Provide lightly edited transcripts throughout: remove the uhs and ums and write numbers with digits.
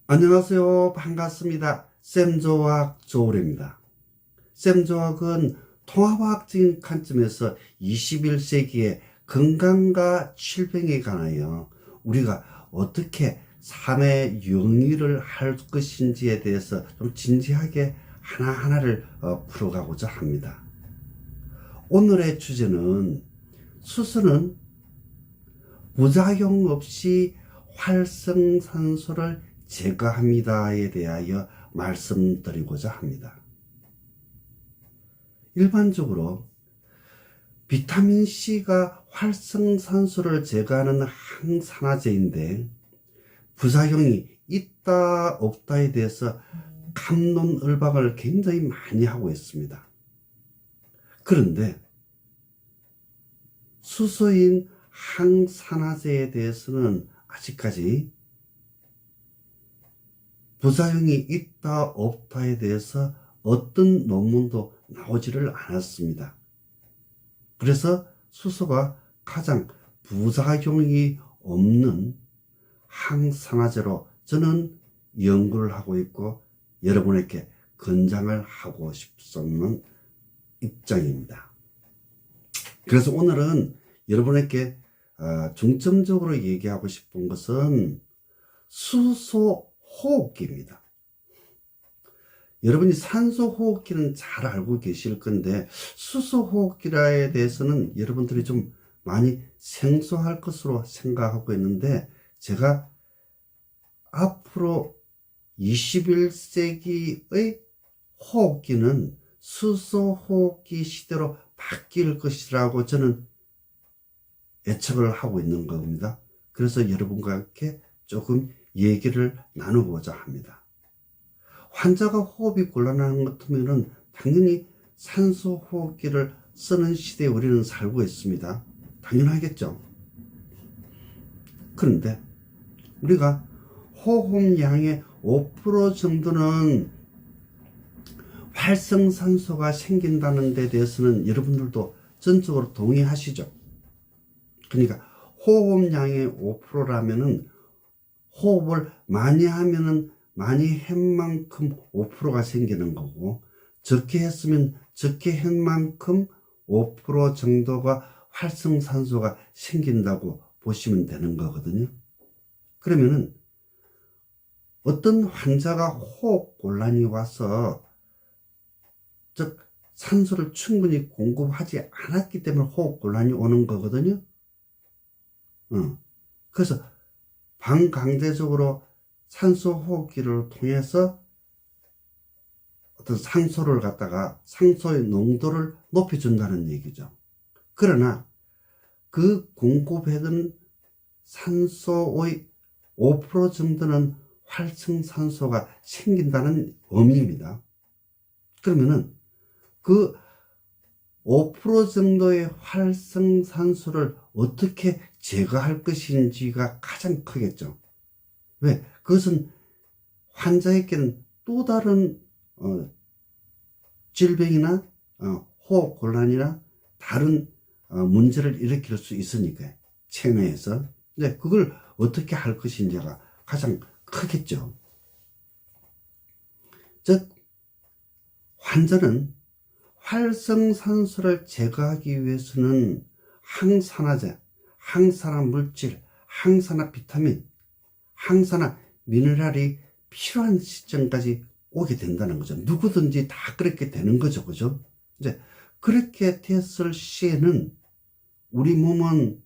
안녕하세요. 반갑습니다. 쌤조학 조울입니다. 쌤조학은 통합화학적인 관점에서 21세기의 건강과 질병에 관하여 우리가 어떻게 삶의 영위를 할 것인지에 대해서 좀 진지하게 하나하나를 풀어가고자 합니다. 오늘의 주제는 수소는 부작용 없이 활성산소를 제거합니다에 대하여 말씀드리고자 합니다. 일반적으로 비타민C가 활성산소를 제거하는 항산화제인데 부작용이 있다 없다에 대해서 갑론을박을 굉장히 많이 하고 있습니다. 그런데 수소인 항산화제에 대해서는 아직까지 부작용이 있다 없다에 대해서 어떤 논문도 나오지를 않았습니다. 그래서 수소가 가장 부작용이 없는 항산화제로 저는 연구를 하고 있고 여러분에게 권장을 하고 싶은 입장입니다. 그래서 오늘은 여러분에게 중점적으로 얘기하고 싶은 것은 수소 호흡기입니다. 여러분이 산소 호흡기는 잘 알고 계실 건데 수소 호흡기에 대해서는 여러분들이 좀 많이 생소할 것으로 생각하고 있는데 제가 앞으로 21세기의 호흡기는 수소 호흡기 시대로 바뀔 것이라고 저는 예측을 하고 있는 겁니다. 그래서 여러분과 함께 조금 얘기를 나누고자 합니다. 환자가 호흡이 곤란한 것 같으면 당연히 산소 호흡기를 쓰는 시대에 우리는 살고 있습니다. 당연하겠죠. 그런데 우리가 호흡량의 5% 정도는 활성산소가 생긴다는 데 대해서는 여러분들도 전적으로 동의하시죠. 그러니까 호흡량의 5%라면은 호흡을 많이 하면은 많이 한 만큼 5%가 생기는 거고 적게 했으면 적게 한 만큼 5% 정도가 활성산소가 생긴다고 보시면 되는 거거든요. 그러면은 어떤 환자가 호흡 곤란이 와서 즉 산소를 충분히 공급하지 않았기 때문에 호흡 곤란이 오는 거거든요. 그래서 반강제적으로 산소 호흡기를 통해서 어떤 산소를 갖다가 산소의 농도를 높여준다는 얘기죠. 그러나 그 공급해둔 산소의 5% 정도는 활성산소가 생긴다는 의미입니다. 그러면은 그 5% 정도의 활성산소를 어떻게 제거할 것인지가 가장 크겠죠. 왜? 그것은 환자에게는 또 다른 질병이나 호흡 곤란이나 다른 문제를 일으킬 수 있으니까요. 체내에서. 근데 그걸 어떻게 할 것인지가 가장 크겠죠. 즉 환자는 활성산소를 제거하기 위해서는 항산화제, 항산화 물질, 항산화 비타민, 항산화 미네랄이 필요한 시점까지 오게 된다는 거죠. 누구든지 다 그렇게 되는 거죠. 그죠? 이제 그렇게 됐을 시에는 우리 몸은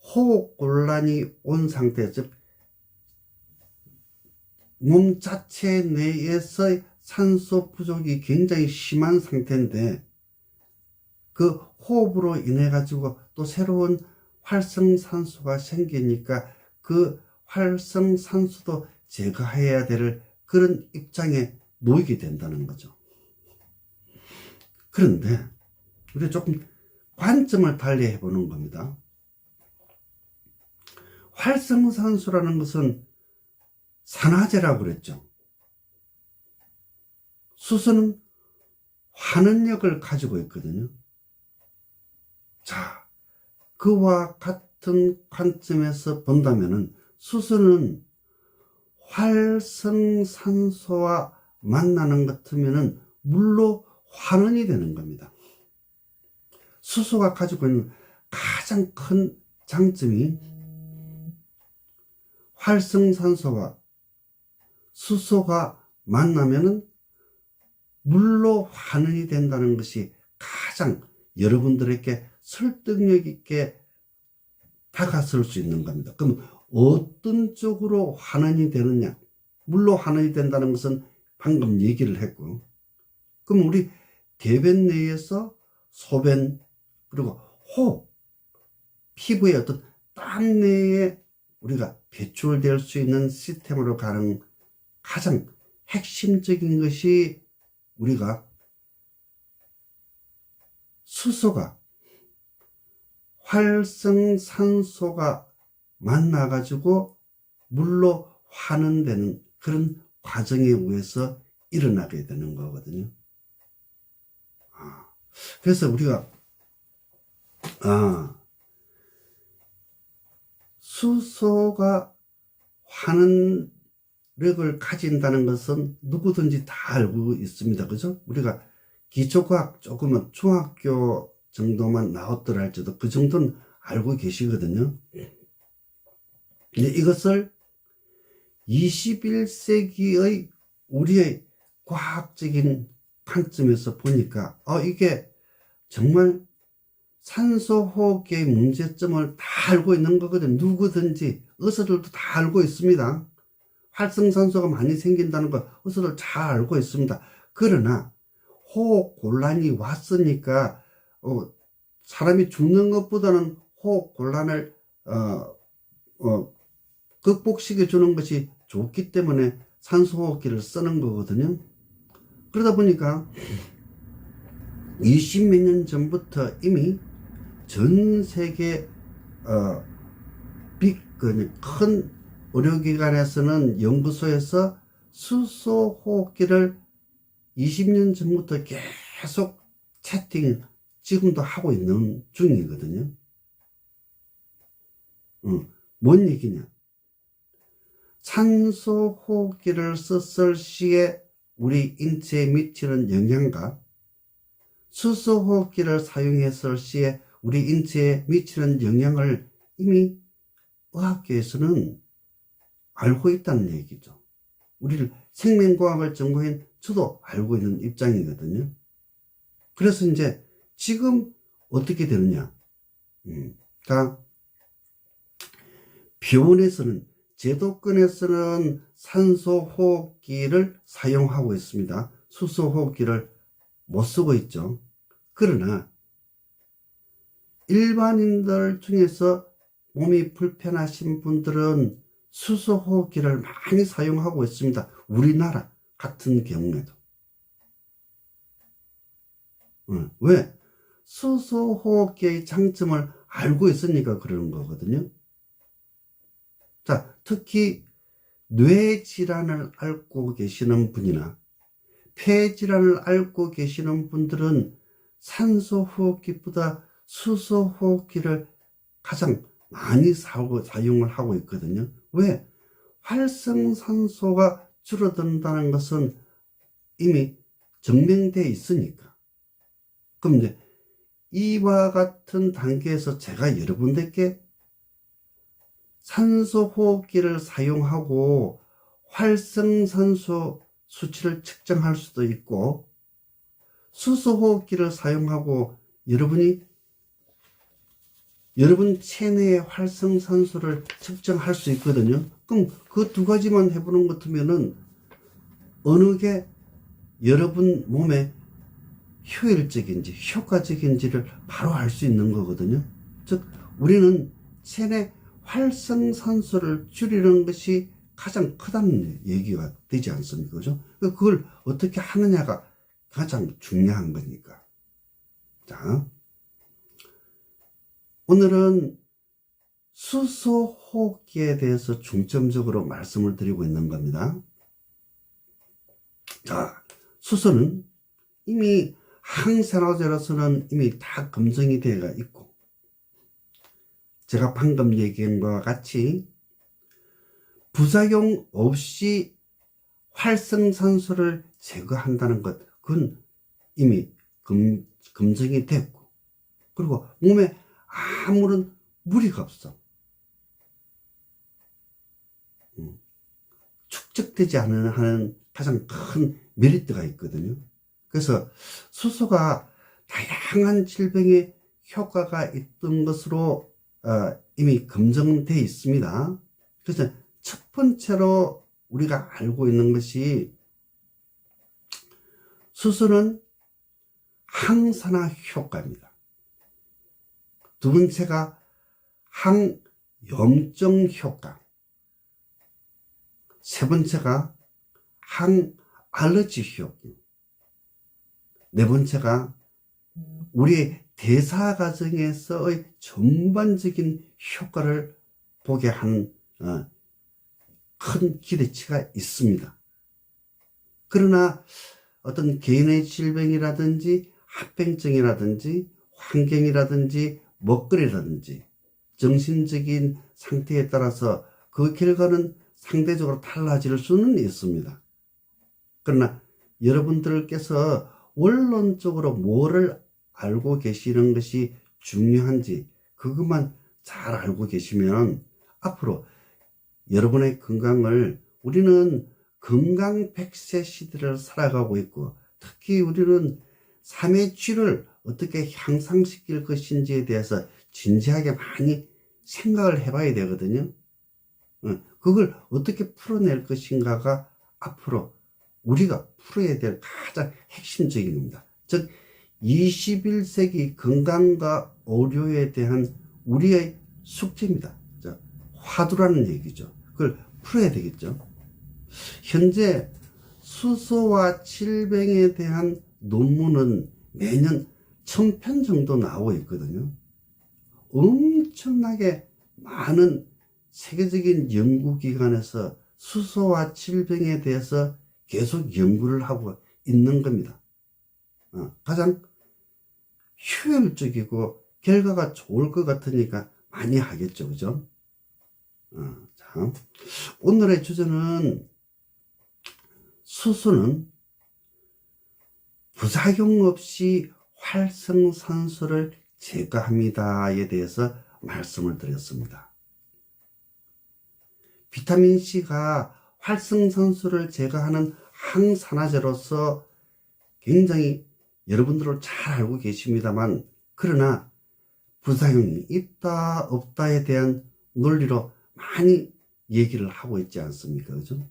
호흡 곤란이 온 상태, 즉 몸 자체 내에서 산소 부족이 굉장히 심한 상태인데 그 호흡으로 인해 가지고 또 새로운 활성산소가 생기니까 그 활성산소도 제거해야 될 그런 입장에 놓이게 된다는 거죠. 그런데 우리 조금 관점을 달리 해보는 겁니다. 활성산소라는 것은 산화제라고 그랬죠. 수소는 환원력을 가지고 있거든요. 자, 그와 같은 관점에서 본다면은 수소는 활성산소와 만나는 것 같으면은 물로 환원이 되는 겁니다. 수소가 가지고 있는 가장 큰 장점이 활성산소와 수소가 만나면은 물로 환원이 된다는 것이 가장 여러분들에게 설득력 있게 다가설 수 있는 겁니다. 그럼 어떤 쪽으로 환원이 되느냐? 물로 환원이 된다는 것은 방금 얘기를 했고, 그럼 우리 대변 내에서 소변 그리고 호흡, 피부의 어떤 땀 내에 우리가 배출될 수 있는 시스템으로 가는 가장 핵심적인 것이 우리가 수소가 활성산소가 만나가지고 물로 환원되는 그런 과정에 의해서 일어나게 되는 거거든요. 그래서 우리가 수소가 환원력을 가진다는 것은 누구든지 다 알고 있습니다. 그죠? 우리가 기초과학 조금은 중학교 정도만 나왔더라 할지도 그 정도는 알고 계시거든요. 근데 이것을 21세기의 우리의 과학적인 관점에서 보니까 이게 정말 산소호흡기의 문제점을 다 알고 있는 거거든요. 누구든지 의사들도 다 알고 있습니다. 활성산소가 많이 생긴다는 거 의사들 잘 알고 있습니다. 그러나 호흡 곤란이 왔으니까 사람이 죽는 것보다는 호흡 곤란을 극복시켜 주는 것이 좋기 때문에 산소호흡기를 쓰는 거거든요. 그러다 보니까 20몇 년 전부터 이미 전 세계 큰 의료기관에서는 연구소에서 수소호흡기를 20년 전부터 계속 채팅 지금도 하고 있는 중이거든요. 뭔 얘기냐? 산소호흡기를 썼을 시에 우리 인체에 미치는 영향과 수소호흡기를 사용했을 시에 우리 인체에 미치는 영향을 이미 의학계에서는 알고 있다는 얘기죠. 우리를 생명과학을 전공한 저도 알고 있는 입장이거든요. 그래서 이제 지금 어떻게 되느냐? 그러니까 병원에서는 제도권에서는 산소호흡기를 사용하고 있습니다. 수소호흡기를 못 쓰고 있죠. 그러나 일반인들 중에서 몸이 불편하신 분들은 수소호흡기를 많이 사용하고 있습니다. 우리나라 같은 경우에도. 왜? 수소호흡기의 장점을 알고 있으니까 그러는 거거든요. 자, 특히 뇌질환을 앓고 계시는 분이나 폐질환을 앓고 계시는 분들은 산소호흡기보다 수소호흡기를 가장 많이 사용을 하고 있거든요. 왜? 활성산소가 줄어든다는 것은 이미 증명되어 있으니까. 그럼 이제 이와 같은 단계에서 제가 여러분들께 산소호흡기를 사용하고 활성산소 수치를 측정할 수도 있고, 수소호흡기를 사용하고 여러분 체내의 활성산소를 측정할 수 있거든요. 그럼 그 두 가지만 해보는 것 같으면은 어느 게 여러분 몸에 효율적인지 효과적인지를 바로 알 수 있는 거거든요. 즉 우리는 체내 활성산소를 줄이는 것이 가장 크다는 얘기가 되지 않습니까? 그죠? 그걸 어떻게 하느냐가 가장 중요한 거니까. 자, 오늘은 수소호흡기에 대해서 중점적으로 말씀을 드리고 있는 겁니다. 자, 수소는 이미 항산화제로서는 이미 다 검증이 되어 있고, 제가 방금 얘기한 것과 같이 부작용 없이 활성산소를 제거한다는 것, 그건 이미 검증이 됐고, 그리고 몸에 아무런 무리가 없어. 축적되지 않는 하는 가장 큰 메리트가 있거든요. 그래서 수소가 다양한 질병에 효과가 있던 것으로 이미 검증되어 있습니다. 그래서 첫 번째로 우리가 알고 있는 것이 수소는 항산화 효과입니다. 두 번째가 항염증 효과. 세 번째가 항알러지 효과. 네 번째가 우리의 대사 과정에서의 전반적인 효과를 보게 하는 큰 기대치가 있습니다. 그러나 어떤 개인의 질병이라든지 합병증이라든지 환경이라든지 먹거리라든지 정신적인 상태에 따라서 그 결과는 상대적으로 달라질 수는 있습니다. 그러나 여러분들께서 원론적으로 뭐를 알고 계시는 것이 중요한지 그것만 잘 알고 계시면 앞으로 여러분의 건강을, 우리는 건강 100세 시대를 살아가고 있고, 특히 우리는 삶의 질을 어떻게 향상시킬 것인지에 대해서 진지하게 많이 생각을 해봐야 되거든요. 그걸 어떻게 풀어낼 것인가가 앞으로 우리가 풀어야 될 가장 핵심적인 겁니다. 즉 21세기 건강과 의료에 대한 우리의 숙제입니다. 화두라는 얘기죠. 그걸 풀어야 되겠죠. 현재 수소와 질병에 대한 논문은 매년 1000편 정도 나오고 있거든요. 엄청나게 많은 세계적인 연구기관에서 수소와 질병에 대해서 계속 연구를 하고 있는 겁니다. 가장 효율적이고 결과가 좋을 것 같으니까 많이 하겠죠. 그죠? 자, 오늘의 주제는 수소는 부작용 없이 활성산소를 제거합니다에 대해서 말씀을 드렸습니다. 비타민C가 활성산소를 제거하는 항산화제로서 굉장히 여러분들은 잘 알고 계십니다만, 그러나 부작용이 있다 없다에 대한 논리로 많이 얘기를 하고 있지 않습니까? 그죠?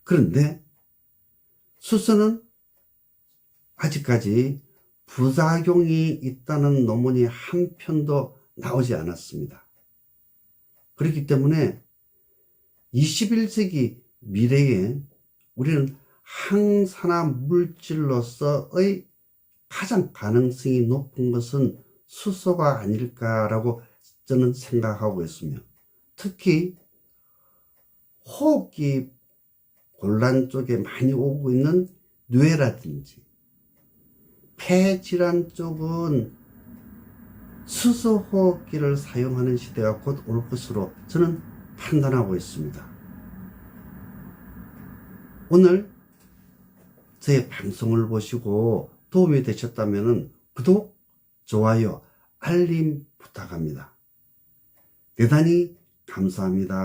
그런데 수소는 아직까지 부작용이 있다는 논문이 한 편도 나오지 않았습니다. 그렇기 때문에 21세기 미래에 우리는 항산화 물질로서의 가장 가능성이 높은 것은 수소가 아닐까라고 저는 생각하고 있으며, 특히 호흡기 곤란 쪽에 많이 오고 있는 뇌라든지 폐질환 쪽은 수소 호흡기를 사용하는 시대가 곧 올 것으로 저는 판단하고 있습니다. 오늘 저의 방송을 보시고 도움이 되셨다면 구독, 좋아요, 알림 부탁합니다. 대단히 감사합니다.